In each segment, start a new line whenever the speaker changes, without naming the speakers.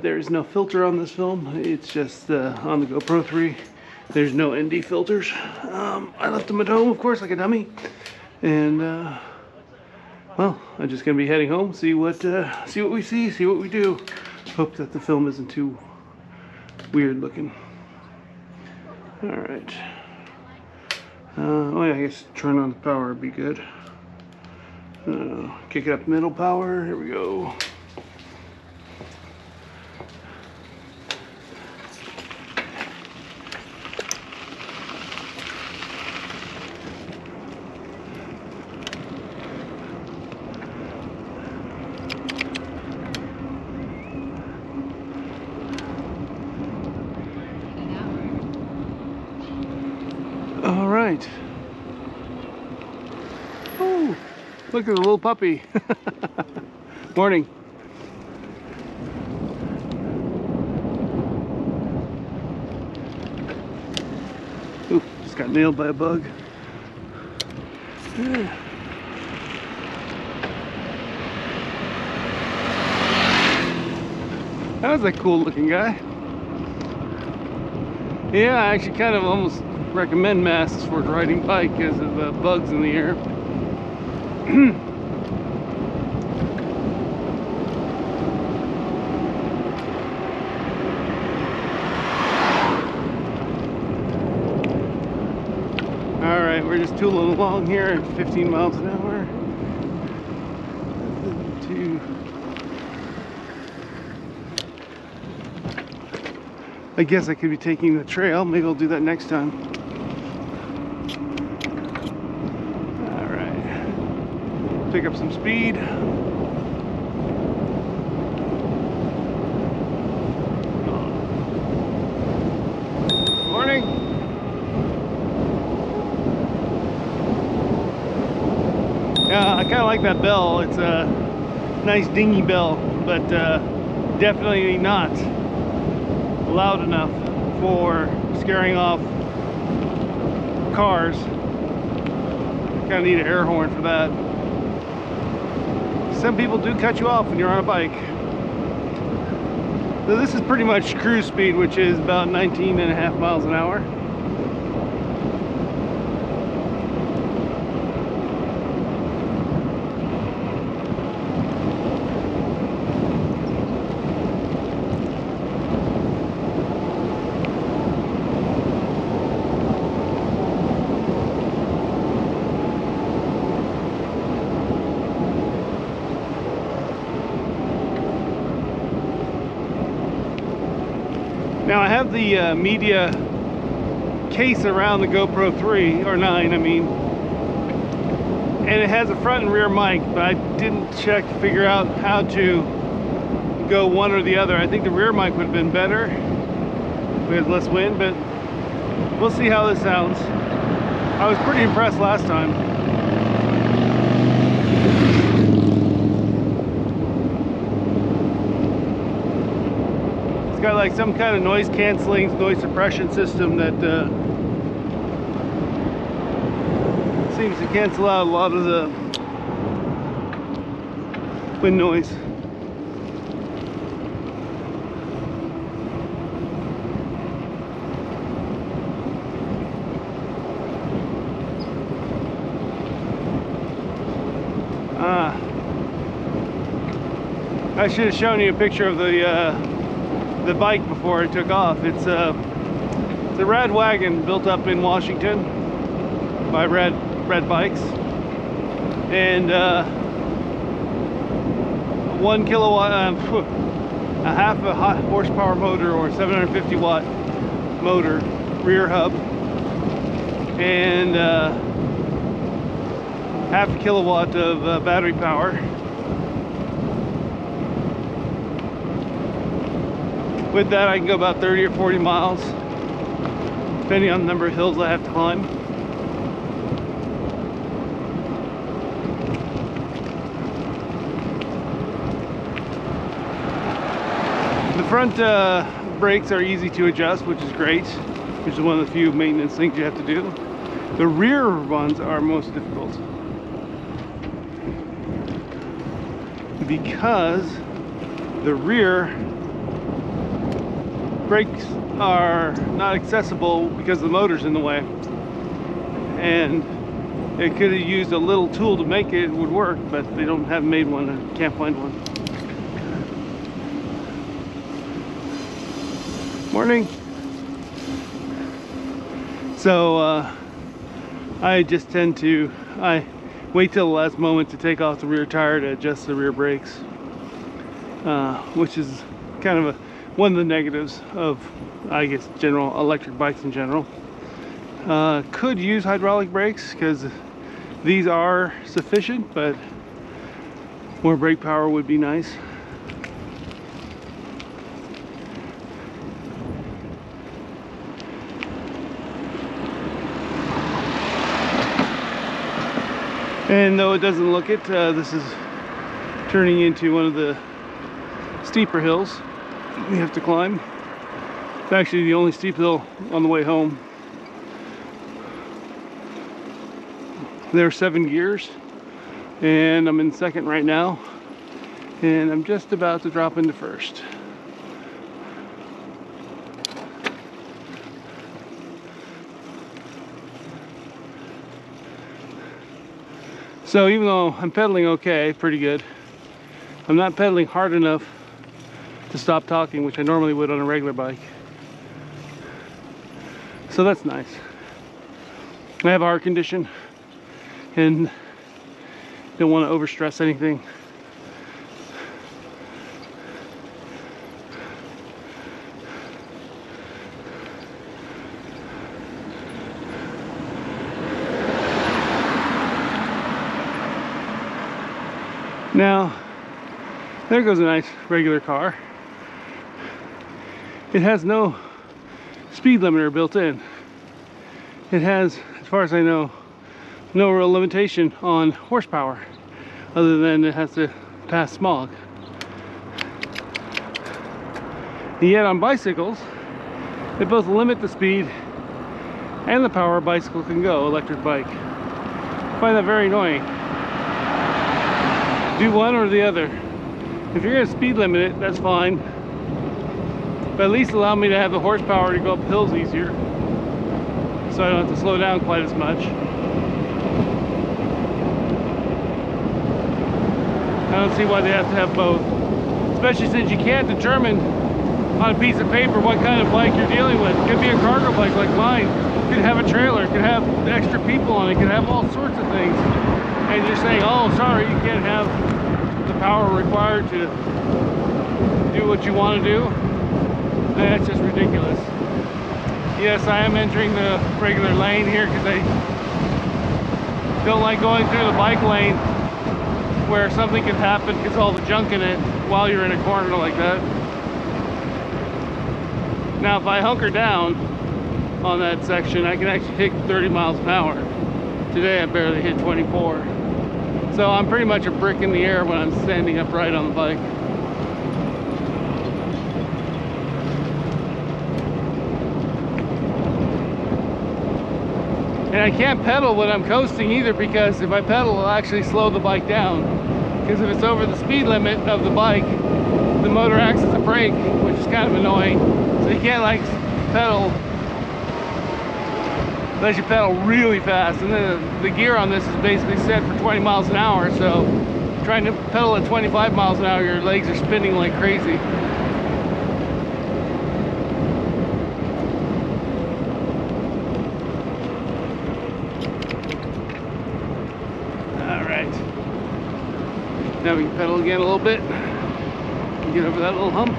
There's no filter on this film. It's just on the GoPro 3. There's no ND filters. I left them at home, of course, like a dummy. And well, I'm just gonna be heading home, see what we see what we do. Hope that the film isn't too weird looking. All right. Oh yeah, I guess turn on the power would be good. Kick it up middle power. Here we go. All right. Oh, look at the little puppy. Morning. Ooh, just got nailed by a bug. That was a cool looking guy. Yeah, I actually kind of almost recommend masks for riding bike because of bugs in the air. Alright, we're just tooling along here at 15 miles an hour. I guess I could be taking the trail. Maybe I'll do that next time. Alright. Pick up some speed. Morning. Yeah, I kind of like that bell. It's a nice dingy bell, but definitely not loud enough for scaring off cars. Kind of need an air horn for that. Some people do cut you off when you're on a bike. So this is pretty much cruise speed, which is about 19.5 miles an hour. Now I have the media case around the GoPro 3, or 9 I mean, and it has a front and rear mic, but I didn't check to figure out how to go one or the other. I think the rear mic would have been better with less wind, but we'll see how this sounds. I was pretty impressed last time. Got like some kind of noise canceling, noise suppression system that seems to cancel out a lot of the wind noise. I should have shown you a picture of the bike before it took off. It's a Rad wagon built up in Washington by Red Bikes, and 1 kilowatt, a half a horsepower motor or 750 watt motor, rear hub, and half a kilowatt of battery power. With that, I can go about 30 or 40 miles, depending on the number of hills I have to climb. The front brakes are easy to adjust, which is great, which is one of the few maintenance things you have to do. The rear ones are most difficult, because the rear brakes are not accessible because the motor's in the way, and it could have used a little tool to make it would work, but they haven't made one. I can't find one. Morning. So I just tend to wait till the last moment to take off the rear tire to adjust the rear brakes, which is kind of one of the negatives of, I guess, general electric bikes in general. Could use hydraulic brakes because these are sufficient, but more brake power would be nice. And though it doesn't look it, this is turning into one of the steeper hills we have to climb. It's actually the only steep hill on the way home. There are 7 gears, and I'm in second right now, and I'm just about to drop into first. So even though I'm pedaling okay, pretty good, I'm not pedaling hard enough to stop talking, which I normally would on a regular bike. So that's nice. I have a heart condition and don't want to overstress anything. Now, there goes a nice regular car. It has no speed limiter built in. It has, as far as I know, no real limitation on horsepower, other than it has to pass smog. And yet on bicycles, they both limit the speed and the power a bicycle can go, electric bike. I find that very annoying. Do one or the other. If you're gonna speed limit it, that's fine, but at least allow me to have the horsepower to go up hills easier, so I don't have to slow down quite as much. I don't see why they have to have both, especially since you can't determine on a piece of paper what kind of bike you're dealing with. It could be a cargo bike like mine, it could have a trailer, it could have extra people on it, it could have all sorts of things. And you're saying, oh, sorry, you can't have the power required to do what you want to do. That's just ridiculous. Yes, I am entering the regular lane here because I don't like going through the bike lane where something can happen because all the junk in it while you're in a corner like that. Now, if I hunker down on that section, I can actually hit 30 miles an hour. Today, I barely hit 24. So I'm pretty much a brick in the air when I'm standing upright on the bike. And I can't pedal when I'm coasting either, because if I pedal, it'll actually slow the bike down. Because if it's over the speed limit of the bike, the motor acts as a brake, which is kind of annoying. So you can't like pedal unless you pedal really fast, and then the gear on this is basically set for 20 miles an hour, so trying to pedal at 25 miles an hour, your legs are spinning like crazy. Alright, now we can pedal again a little bit, get over that little hump,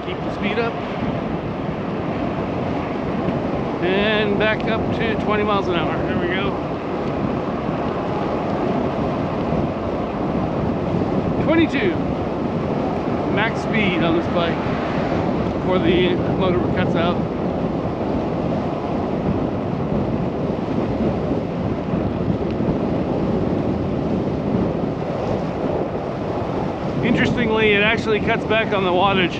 keep the speed up. And back up to 20 miles an hour. There we go. 22 max speed on this bike before the motor cuts out. Interestingly, it actually cuts back on the wattage.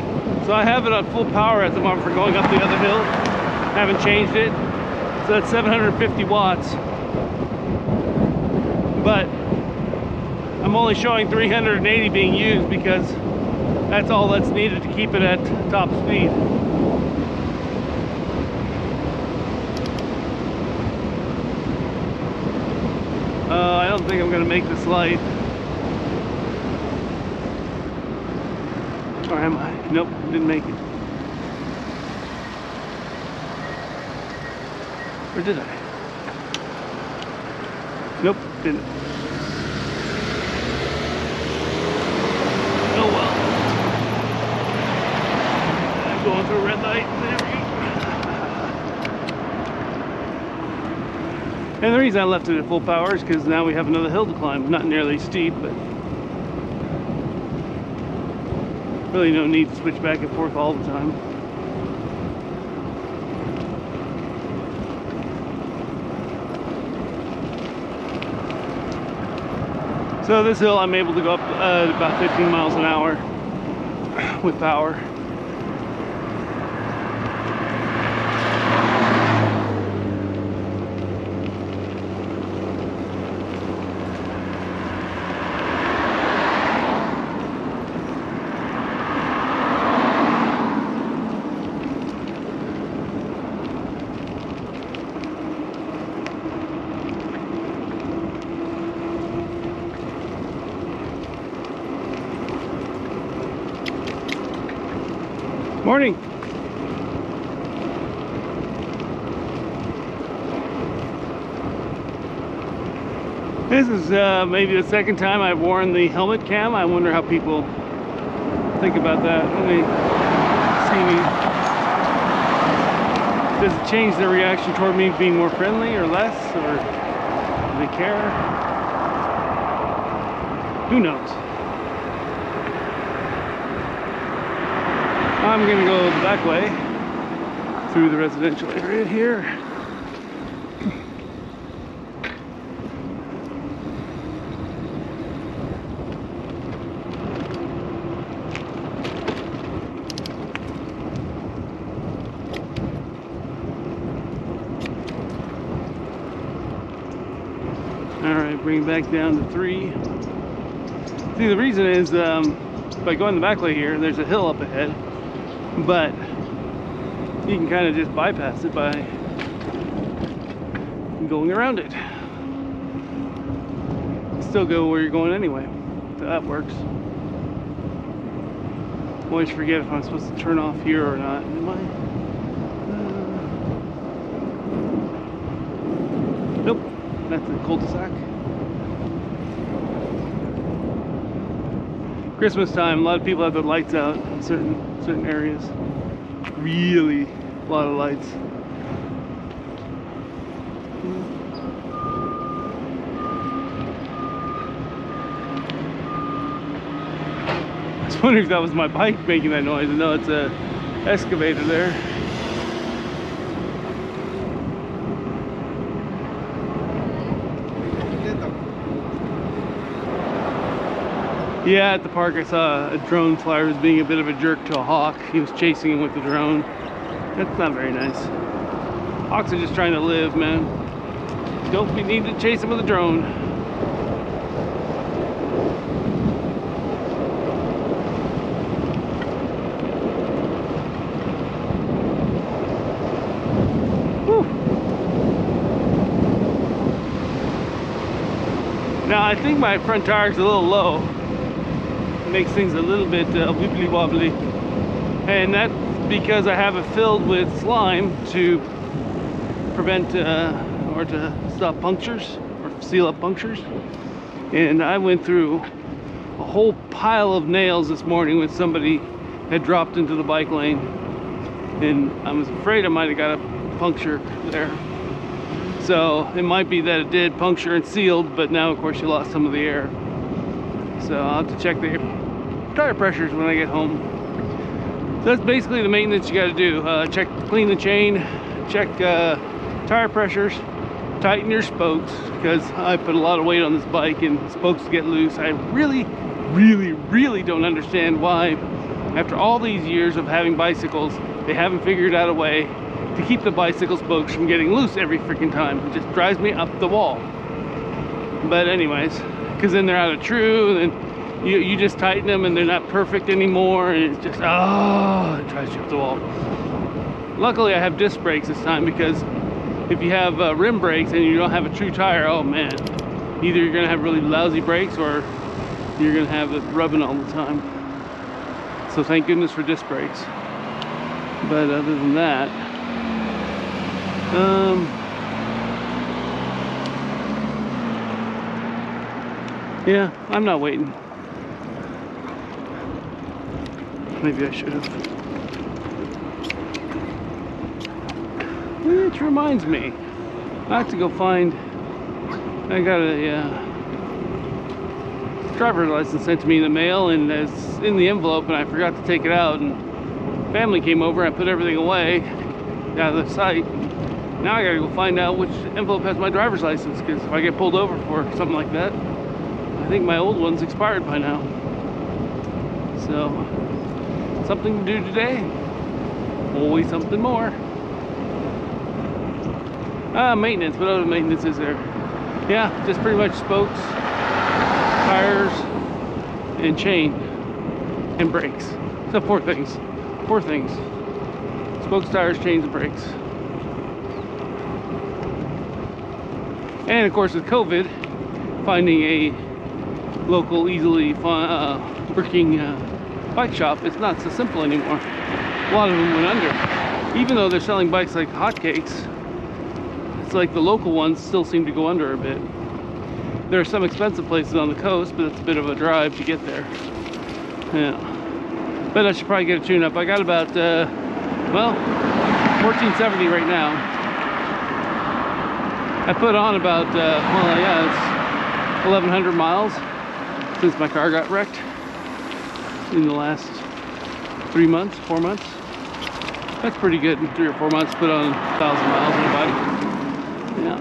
So I have it on full power at the moment for going up the other hill. Haven't changed it, so that's 750 watts, but I'm only showing 380 being used because that's all that's needed to keep it at top speed. I don't think I'm gonna make this light. Or am I? Nope, didn't make it. Or did I? Nope, didn't. Oh well. I'm going through a red light. There we go. And the reason I left it at full power is because now we have another hill to climb. Not nearly steep, but really no need to switch back and forth all the time. So this hill I'm able to go up about 15 miles an hour with power. Morning. This is maybe the second time I've worn the helmet cam. I wonder how people think about that when they see me. Does it change their reaction toward me being more friendly or less, or do they care? Who knows? I'm gonna go the back way through the residential area here. All right, bring it back down to 3. See, the reason is by going the back way here, there's a hill up ahead. But you can kind of just bypass it by going around it. Still go where you're going anyway. So that works. Always forget if I'm supposed to turn off here or not. Am I? Nope. That's a cul-de-sac. Christmas time, a lot of people have their lights out in certain areas. Really a lot of lights. I was wondering if that was my bike making that noise. No, it's a excavator there. Yeah, at the park I saw a drone flyer was being a bit of a jerk to a hawk. He was chasing him with the drone. That's not very nice. Hawks are just trying to live, man. Don't we need to chase him with a drone. Whew. Now I think my front tire's a little low. Makes things a little bit wibbly wobbly, and that's because I have it filled with slime to prevent or to stop punctures or seal up punctures. And I went through a whole pile of nails this morning when somebody had dropped into the bike lane, and I was afraid I might have got a puncture there. So it might be that it did puncture and sealed, but now of course you lost some of the air. So I'll have to check the tire pressures when I get home. So that's basically the maintenance you got to do. Clean the chain, check tire pressures, tighten your spokes, because I put a lot of weight on this bike and spokes get loose. I really don't understand why, after all these years of having bicycles, they haven't figured out a way to keep the bicycle spokes from getting loose every freaking time. It just drives me up the wall. But anyways, because then they're out of true, and then you just tighten them and they're not perfect anymore, and it's just, oh, it drives you up the wall. Luckily I have disc brakes this time, because if you have rim brakes and you don't have a true tire, oh man, Either you're gonna have really lousy brakes or you're gonna have it rubbing all the time. So thank goodness for disc brakes. But other than that, yeah, I'm not waiting. Maybe I should have. Which reminds me, I have to go find, I got a driver's license sent to me in the mail, and it's in the envelope, and I forgot to take it out, and family came over and I put everything away out of the site. Now I gotta go find out which envelope has my driver's license, because if I get pulled over for something like that, I think my old one's expired by now. So, something to do today. Always something more. Maintenance. What other maintenance is there? Yeah, just pretty much spokes, tires, and chain, and brakes. So 4 things. 4 things. Spokes, tires, chains, and brakes. And of course with COVID, finding a local, easily working bike shop, it's not so simple anymore. A lot of them went under. Even though they're selling bikes like hotcakes, it's like the local ones still seem to go under a bit. There are some expensive places on the coast, but it's a bit of a drive to get there. Yeah. But I should probably get a tune-up. I got about, well, 1470 right now. I put on about, well, yeah, it's 1,100 miles since my car got wrecked in the last 3 months, 4 months. That's pretty good in 3 or 4 months, put on 1,000 miles on a bike. Yeah.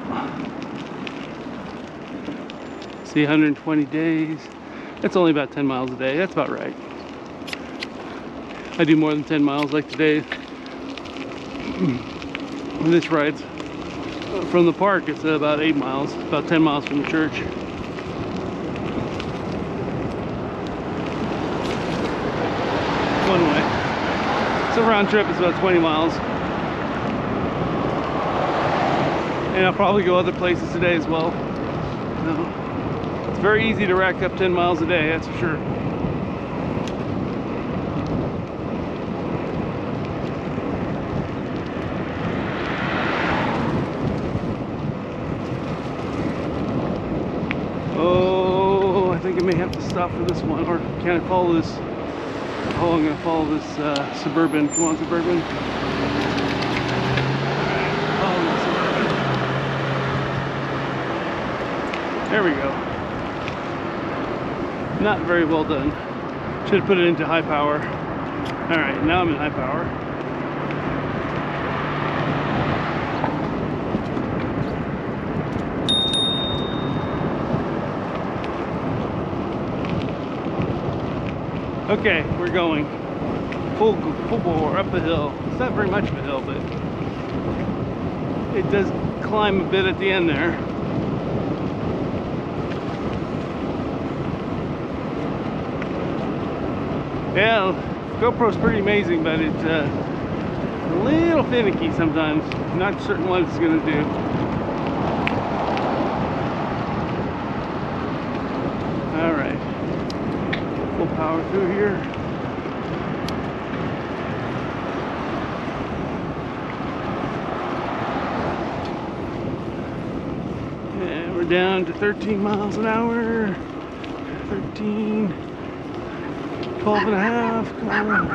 See, 120 days. That's only about 10 miles a day. That's about right. I do more than 10 miles like today. This ride's from the park. It's about 8 miles, about 10 miles from the church. One way. So round trip is about 20 miles. And I'll probably go other places today as well. It's very easy to rack up 10 miles a day, that's for sure. Oh, I think I may have to stop for this one. Or can I follow this? Oh, I'm going to follow this Suburban. Come on, Suburban. There we go. Not very well done. Should have put it into high power. Alright, now I'm in high power. Okay, we're going full bore up a hill. It's not very much of a hill, but it does climb a bit at the end there. Yeah, GoPro's pretty amazing, but it's a little finicky sometimes. I'm not certain what it's going to do. Alright. Full power through here. And we're down to 13 miles an hour. 13. 12 and a half, come on.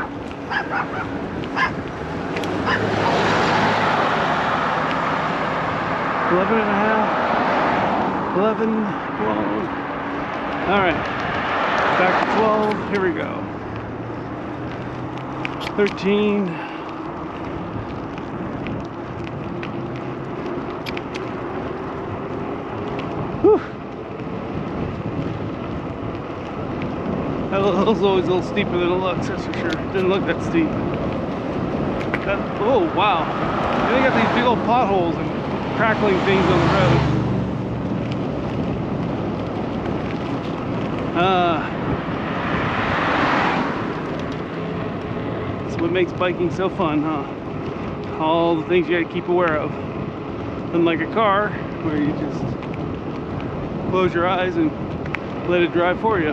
11 and a half, 11, 12. All right, back to 12, here we go. 13. Whew. That hill's always a little steeper than it looks, that's for sure. Didn't look that steep. Oh, wow. They got these big old potholes and crackling things on the road. That's what makes biking so fun, huh? All the things you gotta keep aware of. Unlike a car, where you just close your eyes and let it drive for you.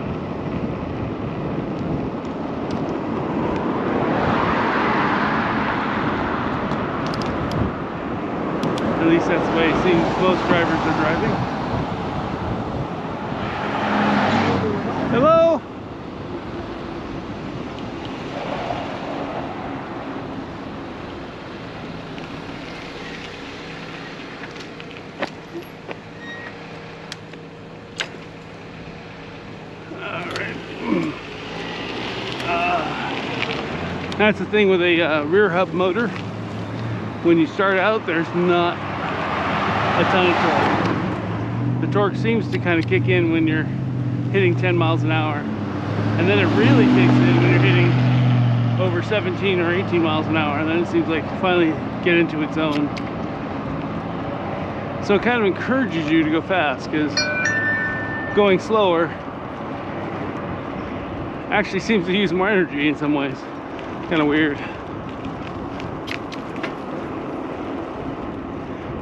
At least that's the way it seems most drivers are driving. Hello? That's the thing with a rear hub motor. When you start out, there's not a ton of torque. The torque seems to kind of kick in when you're hitting 10 miles an hour. And then it really kicks in when you're hitting over 17 or 18 miles an hour. And then it seems like you finally get into its own. So it kind of encourages you to go fast, because going slower actually seems to use more energy in some ways. Kind of weird,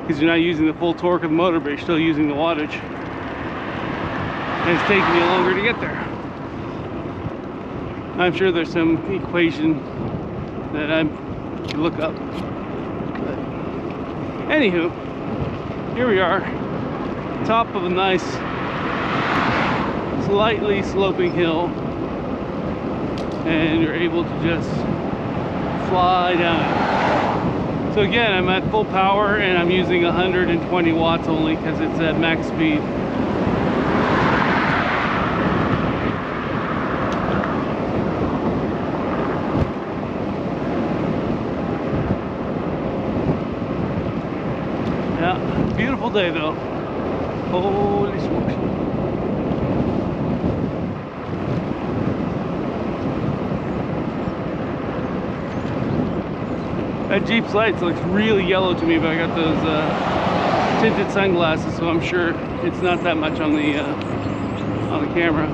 because you're not using the full torque of the motor, but you're still using the wattage, and it's taking you longer to get there. I'm sure there's some equation that I could look up, but anywho, here we are, top of a nice slightly sloping hill, and you're able to just fly down it. So again, I'm at full power and I'm using 120 watts only because it's at max speed. Yeah, beautiful day though. Holy smokes. That Jeep's lights looks really yellow to me, but I got those tinted sunglasses, so I'm sure it's not that much on the camera.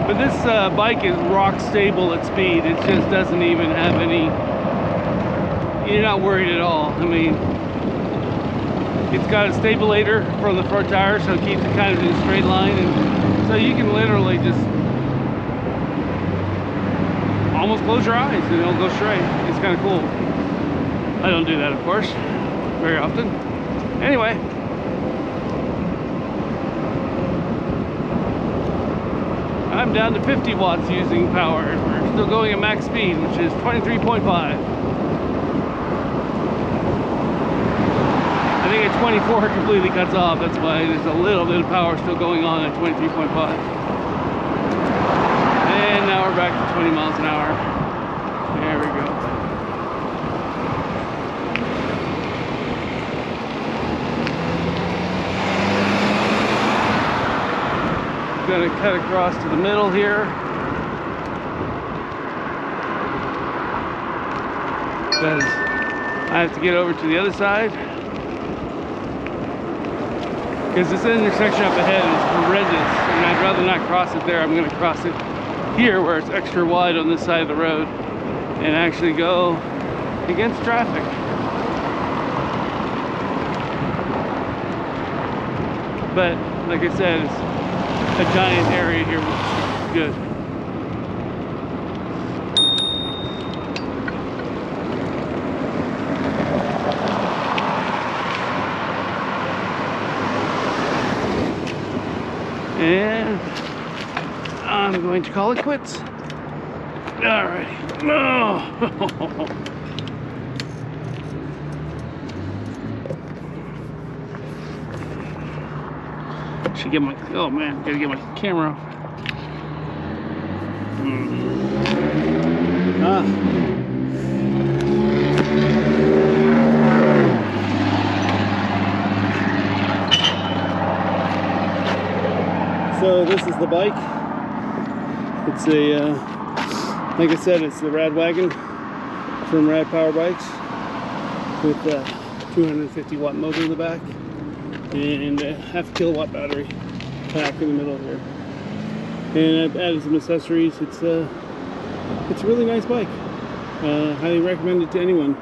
But this bike is rock stable at speed. It just doesn't even have any, you're not worried at all. I mean, it's got a stabilator from the front tire, so it keeps it kind of in a straight line, and so you can literally just almost close your eyes and it'll go straight. It's kind of cool. I don't do that, of course, very often. Anyway, I'm down to 50 watts using power. We're still going at max speed, which is 23.5. I think at 24 it completely cuts off. That's why there's a little bit of power still going on at 23.5. And now we're back to 20 miles an hour. There we go. Going to cut across to the middle here, because I have to get over to the other side, because this intersection up ahead is horrendous and I'd rather not cross it there. I'm going to cross it here where it's extra wide on this side of the road and actually go against traffic. But like I said, it's a giant area here, which is good. And I'm going to call it quits. All right. No. Should get my, oh man, gotta get my camera off. So this is the bike. It's a, like I said, it's the Rad Wagon from Rad Power Bikes with a 250 watt motor in the back. and a half kilowatt battery pack in the middle here. And I've added some accessories. It's a really nice bike. Highly recommend it to anyone.